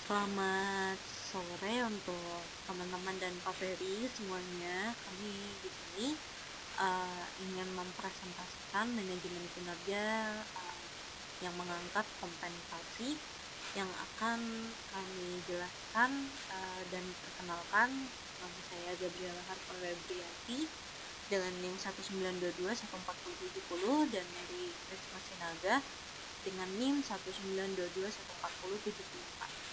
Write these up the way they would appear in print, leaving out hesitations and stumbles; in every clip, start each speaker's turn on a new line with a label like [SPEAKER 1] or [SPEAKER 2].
[SPEAKER 1] Selamat sore untuk teman-teman dan Pak Ferry semuanya. Kami di sini ingin mempresentasikan manajemen kinerja yang mengangkat kompensasi yang akan kami jelaskan dan perkenalkan. Nama saya Gabriela Harpa-Febrianti dengan NIM 192214070 dan dari Risma Sinaga dengan NIM 192214074.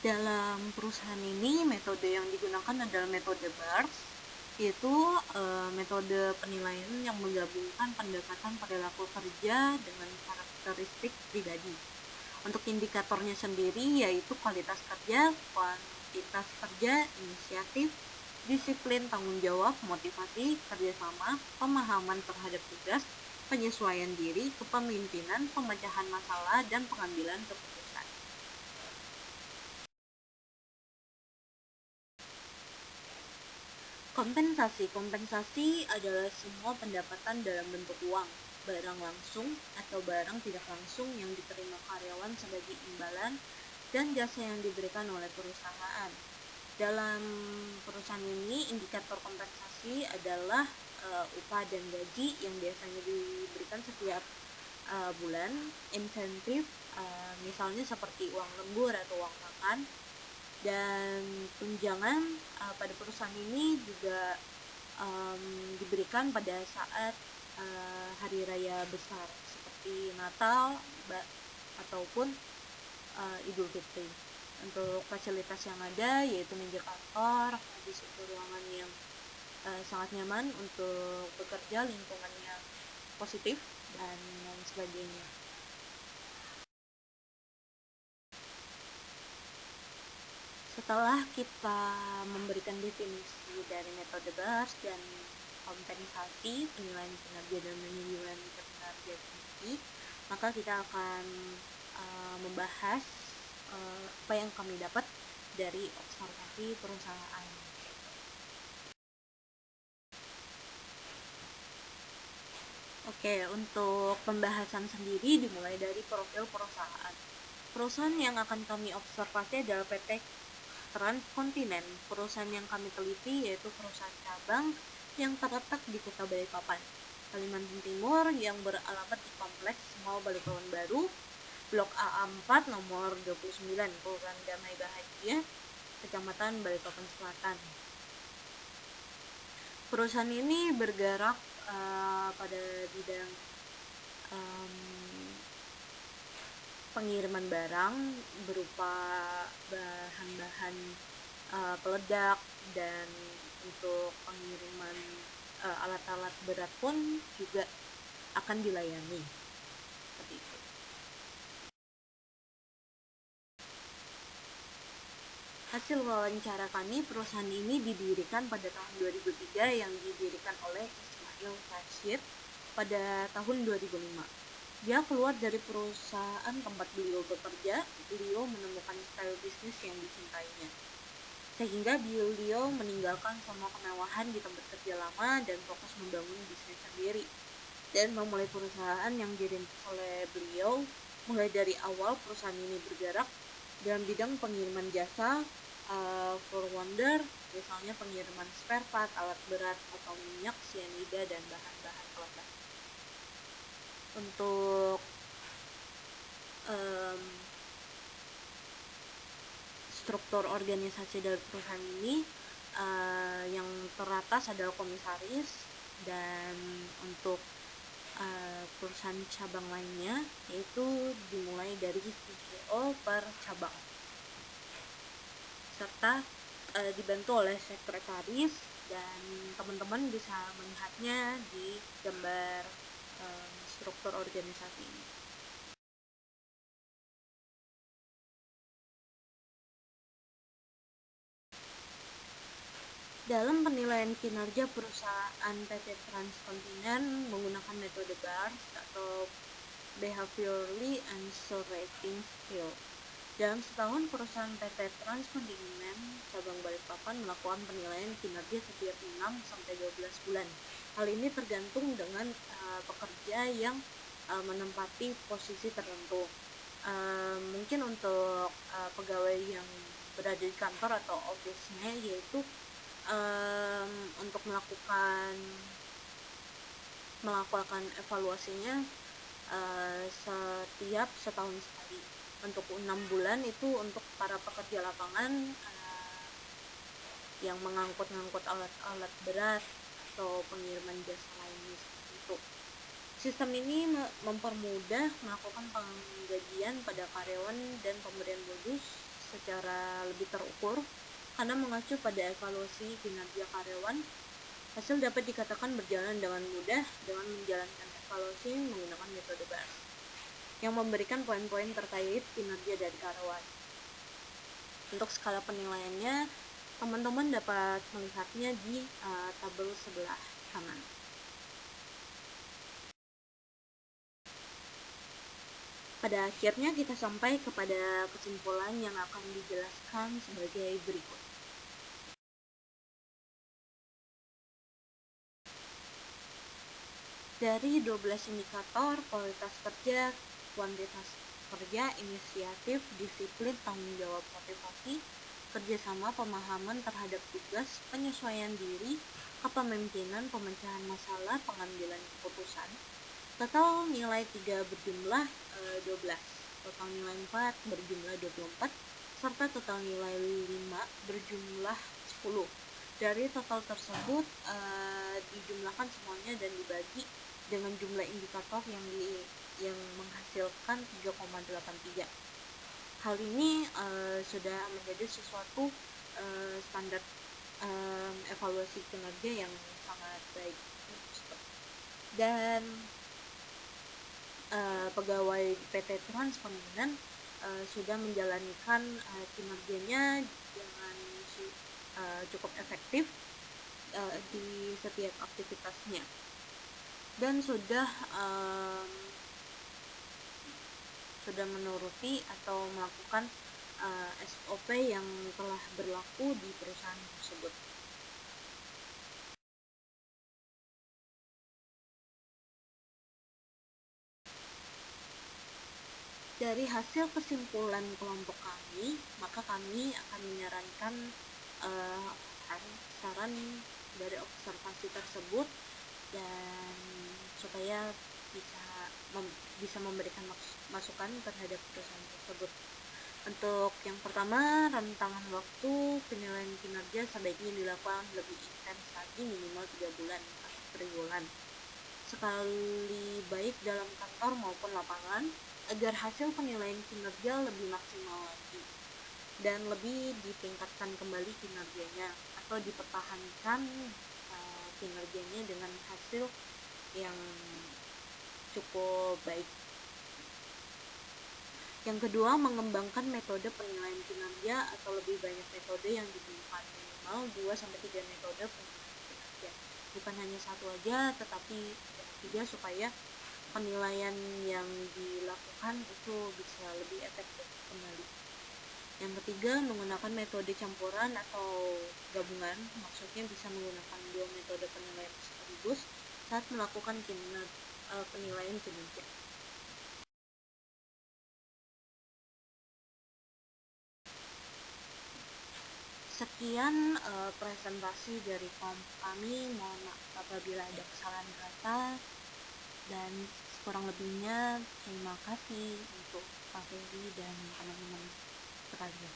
[SPEAKER 1] Dalam perusahaan ini, metode yang digunakan adalah metode BARS, yaitu metode penilaian yang menggabungkan pendekatan perilaku kerja dengan karakteristik pribadi. Untuk indikatornya sendiri yaitu kualitas kerja, kuantitas kerja, inisiatif, disiplin, tanggung jawab, motivasi, kerjasama, pemahaman terhadap tugas, penyesuaian diri, kepemimpinan, pemecahan masalah, dan pengambilan keputusan. Kompensasi. Kompensasi adalah semua pendapatan dalam bentuk uang, barang langsung atau barang tidak langsung yang diterima karyawan sebagai imbalan dan jasa yang diberikan oleh perusahaan. Dalam perusahaan ini, indikator kompensasi adalah upah dan gaji yang biasanya diberikan setiap bulan, insentif, misalnya seperti uang lembur atau uang makan, dan tunjangan pada perusahaan ini juga diberikan pada saat hari raya besar seperti Natal ataupun Idul Fitri. Untuk fasilitas yang ada yaitu meja kantor, habis itu ruangan yang sangat nyaman untuk bekerja, lingkungan yang positif, dan lain sebagainya. Setelah kita memberikan definisi dari metode BARS dan kompensasi, penilaian kinerja dan penilaian kinerja tinggi, maka kita akan membahas apa yang kami dapat dari observasi perusahaan. Oke, untuk pembahasan sendiri dimulai dari profil perusahaan. Perusahaan yang akan kami observasi adalah PT Transkontinent. Perusahaan yang kami teliti yaitu perusahaan cabang yang terletak di Kota Balikpapan, Kalimantan Timur, yang beralamat di Kompleks Mall Balikpapan Baru, Blok AA4 nomor 29, Kelurahan Damai Bahagia, Kecamatan Balikpapan Selatan. Perusahaan ini bergerak pada bidang pengiriman barang berupa bahan-bahan peledak, dan untuk pengiriman alat-alat berat pun juga akan dilayani. Seperti itu. Hasil wawancara kami, perusahaan ini didirikan pada tahun 2003 yang didirikan oleh Ismail Rashid pada tahun 2005. Dia keluar dari perusahaan tempat beliau bekerja. Beliau menemukan style bisnis yang dicintainya, sehingga beliau meninggalkan semua kemewahan di tempat kerja lama dan fokus membangun bisnis sendiri dan memulai perusahaan yang dirintis oleh beliau. Mulai dari awal, perusahaan ini bergerak dalam bidang pengiriman jasa for wonder, misalnya pengiriman spare part, alat berat atau minyak, cyanida, dan bahan-bahan peledak. Untuk struktur organisasi dari perusahaan ini, yang teratas adalah komisaris, dan untuk perusahaan cabang lainnya yaitu dimulai dari CEO per cabang, serta dibantu oleh sekretaris, dan teman-teman bisa melihatnya di gambar struktur organisasi ini. Dalam penilaian kinerja perusahaan PT Transkontinent menggunakan metode BARS atau Behaviorally Answer Rating Scale. Dalam setahun, perusahaan PT Transkontinent cabang Balikpapan melakukan penilaian kinerja setiap 6-12 bulan. Hal ini tergantung dengan pekerja yang menempati posisi tertentu. Mungkin untuk pegawai yang berada di kantor atau office-nya, yaitu untuk melakukan evaluasinya setiap setahun sekali. Untuk 6 bulan itu untuk para pekerja lapangan yang mengangkut alat-alat berat atau pengiriman jasa lainnya, seperti itu. Sistem ini mempermudah melakukan penggajian pada karyawan dan pemberian bonus secara lebih terukur. Karena mengacu pada evaluasi kinerja karyawan, hasil dapat dikatakan berjalan dengan mudah dengan menjalankan evaluasi menggunakan metode BARS yang memberikan poin-poin terkait kinerja dari karyawan. Untuk skala penilaiannya, teman-teman dapat melihatnya di tabel sebelah kanan. Pada akhirnya kita sampai kepada kesimpulan yang akan dijelaskan sebagai berikut. Dari 12 indikator kualitas kerja, kuantitas kerja, inisiatif, disiplin, tanggung jawab, motivasi, kerjasama, pemahaman terhadap tugas, penyesuaian diri, kepemimpinan, pemecahan masalah, pengambilan keputusan. Total nilai 3 berjumlah 12, total nilai 4 berjumlah 24, serta total nilai 5 berjumlah 10. Dari total tersebut dijumlahkan semuanya dan dibagi dengan jumlah indikator yang menghasilkan 3,83. Hal ini sudah menjadi sesuatu standar evaluasi kinerja yang sangat baik. Dan pegawai PT Trans Pembinan sudah menjalankan kinerjanya dengan cukup efektif di setiap aktivitasnya, dan sudah menuruti atau melakukan SOP yang telah berlaku di perusahaan tersebut. Dari hasil kesimpulan kelompok kami, maka kami akan menyarankan saran dari observasi tersebut, dan supaya bisa memberikan masukan terhadap perusahaan tersebut. Untuk yang pertama, rentangan waktu penilaian kinerja sebaiknya dilakukan lebih intens lagi, minimal 3 bulan per bulan, sekali baik dalam kantor maupun lapangan, agar hasil penilaian kinerja lebih maksimal lagi dan lebih ditingkatkan kembali kinerjanya atau dipertahankan kinerjanya dengan hasil yang cukup baik. Yang kedua, mengembangkan metode penilaian kinerja atau lebih banyak metode yang digunakan, minimal 2-3 metode penilaian kinerja. Bukan hanya satu aja, tetapi ada 3 supaya penilaian yang dilakukan itu bisa lebih efektif kembali. Yang ketiga, menggunakan metode campuran atau gabungan, maksudnya bisa menggunakan 2 metode penilaian sekaligus saat melakukan penilaian kinerja. Sekian presentasi dari kelompok kami. Mohon maaf apabila ada kesalahan kata, dan kurang lebihnya terima kasih untuk Pak Ferry dan teman-teman sekalian.